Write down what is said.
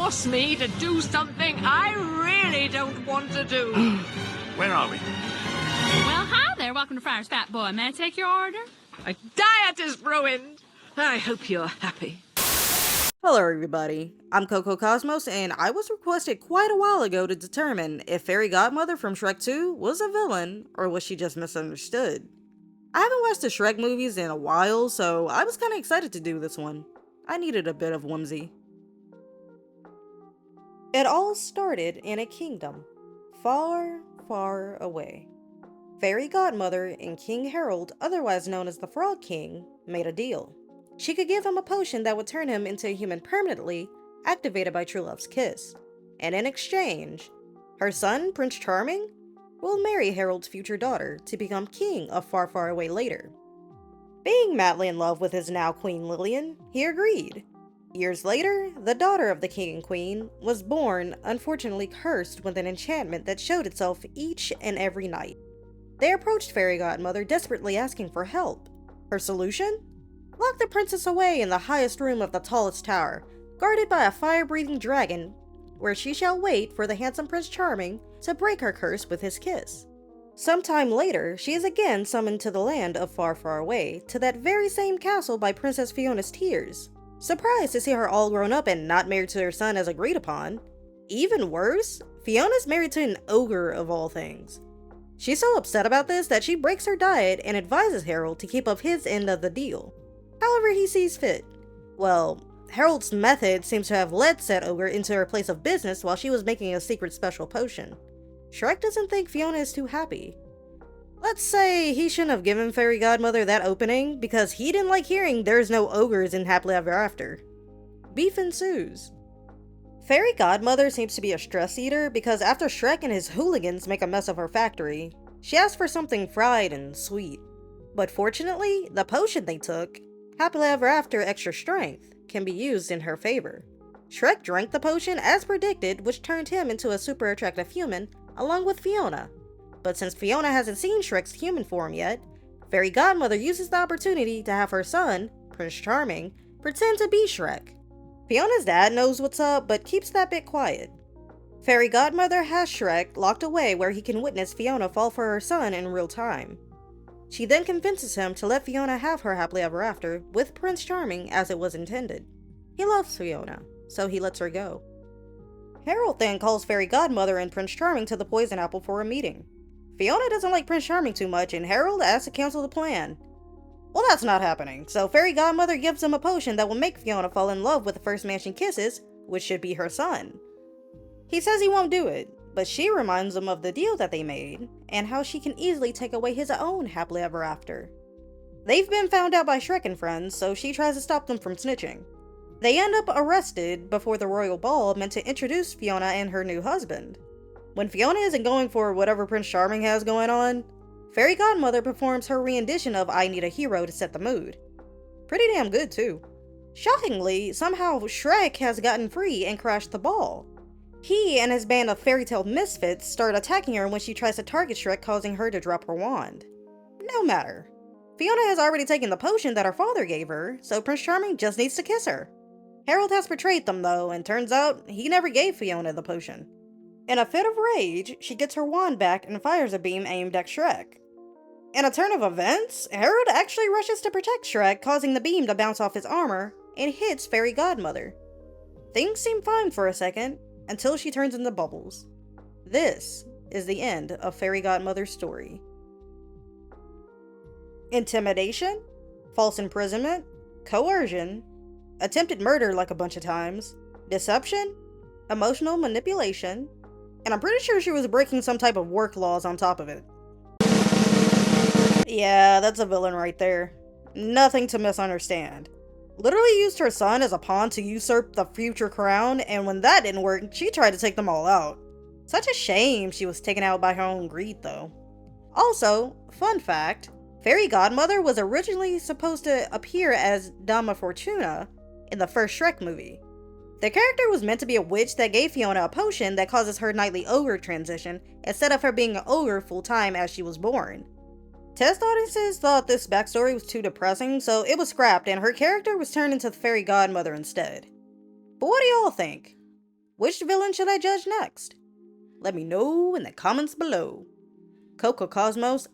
force me to do something I really don't want to do. Where are we? Well, hi there. Welcome to Friar's Fat Boy. May I take your order? My diet is ruined. I hope you're happy. Hello everybody, I'm cocoacosmos, and I was requested quite a while ago to determine if Fairy Godmother from Shrek 2 was a villain, or was she just misunderstood. I haven't watched the Shrek movies in a while, so I was kinda excited to do this one. I needed a bit of whimsy. It all started in a kingdom, far, far away. Fairy Godmother and King Harold, otherwise known as the Frog King, made a deal. She could give him a potion that would turn him into a human permanently, activated by true love's kiss. And in exchange, her son, Prince Charming, will marry Harold's future daughter to become king of Far, Far Away later. Being madly in love with his now Queen Lillian, he agreed. Years later, the daughter of the king and queen was born, unfortunately cursed with an enchantment that showed itself each and every night. They approached Fairy Godmother, desperately asking for help. Her solution? Lock the princess away in the highest room of the tallest tower, guarded by a fire-breathing dragon, where she shall wait for the handsome Prince Charming to break her curse with his kiss. Sometime later, she is again summoned to the land of Far, Far Away, to that very same castle by Princess Fiona's tears. Surprised to see her all grown up and not married to her son as agreed upon. Even worse, Fiona's married to an ogre of all things. She's so upset about this that she breaks her diet and advises Harold to keep up his end of the deal. However he sees fit. Well, Harold's method seems to have led said ogre into her place of business while she was making a secret special potion. Shrek doesn't think Fiona is too happy. Let's say he shouldn't have given Fairy Godmother that opening because he didn't like hearing there's no ogres in Happily Ever After. Beef ensues. Fairy Godmother seems to be a stress eater because after Shrek and his hooligans make a mess of her factory, she asks for something fried and sweet. But fortunately, the potion they took, Happily Ever After Extra Strength, can be used in her favor. Shrek drank the potion as predicted, which turned him into a super attractive human, along with Fiona. But since Fiona hasn't seen Shrek's human form yet, Fairy Godmother uses the opportunity to have her son, Prince Charming, pretend to be Shrek. Fiona's dad knows what's up, but keeps that bit quiet. Fairy Godmother has Shrek locked away where he can witness Fiona fall for her son in real time. She then convinces him to let Fiona have her happily ever after with Prince Charming as it was intended. He loves Fiona, so he lets her go. Harold then calls Fairy Godmother and Prince Charming to the Poison Apple for a meeting. Fiona doesn't like Prince Charming too much, and Harold asks to cancel the plan. Well, that's not happening, so Fairy Godmother gives him a potion that will make Fiona fall in love with the first man she kisses, which should be her son. He says he won't do it, but she reminds him of the deal that they made, and how she can easily take away his own happily ever after. They've been found out by Shrek and friends, so she tries to stop them from snitching. They end up arrested before the royal ball meant to introduce Fiona and her new husband. When Fiona isn't going for whatever Prince Charming has going on, Fairy Godmother performs her rendition of I Need a Hero to set the mood. Pretty damn good too. Shockingly, somehow Shrek has gotten free and crashed the ball. He and his band of fairy tale misfits start attacking her when she tries to target Shrek, causing her to drop her wand. No matter. Fiona has already taken the potion that her father gave her, so Prince Charming just needs to kiss her. Harold has betrayed them though, and turns out he never gave Fiona the potion. In a fit of rage, she gets her wand back and fires a beam aimed at Shrek. In a turn of events, Harold actually rushes to protect Shrek, causing the beam to bounce off his armor, and hits Fairy Godmother. Things seem fine for a second, until she turns into bubbles. This is the end of Fairy Godmother's story. Intimidation, false imprisonment, coercion, attempted murder like a bunch of times, deception, emotional manipulation, and I'm pretty sure she was breaking some type of work laws on top of it. Yeah, that's a villain right there. Nothing to misunderstand. Literally used her son as a pawn to usurp the future crown, and when that didn't work, she tried to take them all out. Such a shame she was taken out by her own greed though. Also, fun fact, Fairy Godmother was originally supposed to appear as Dama Fortuna in the first Shrek movie. The character was meant to be a witch that gave Fiona a potion that causes her nightly ogre transition instead of her being an ogre full-time as she was born. Test audiences thought this backstory was too depressing, so it was scrapped and her character was turned into the Fairy Godmother instead. But what do y'all think? Which villain should I judge next? Let me know in the comments below. Cocoacosmos,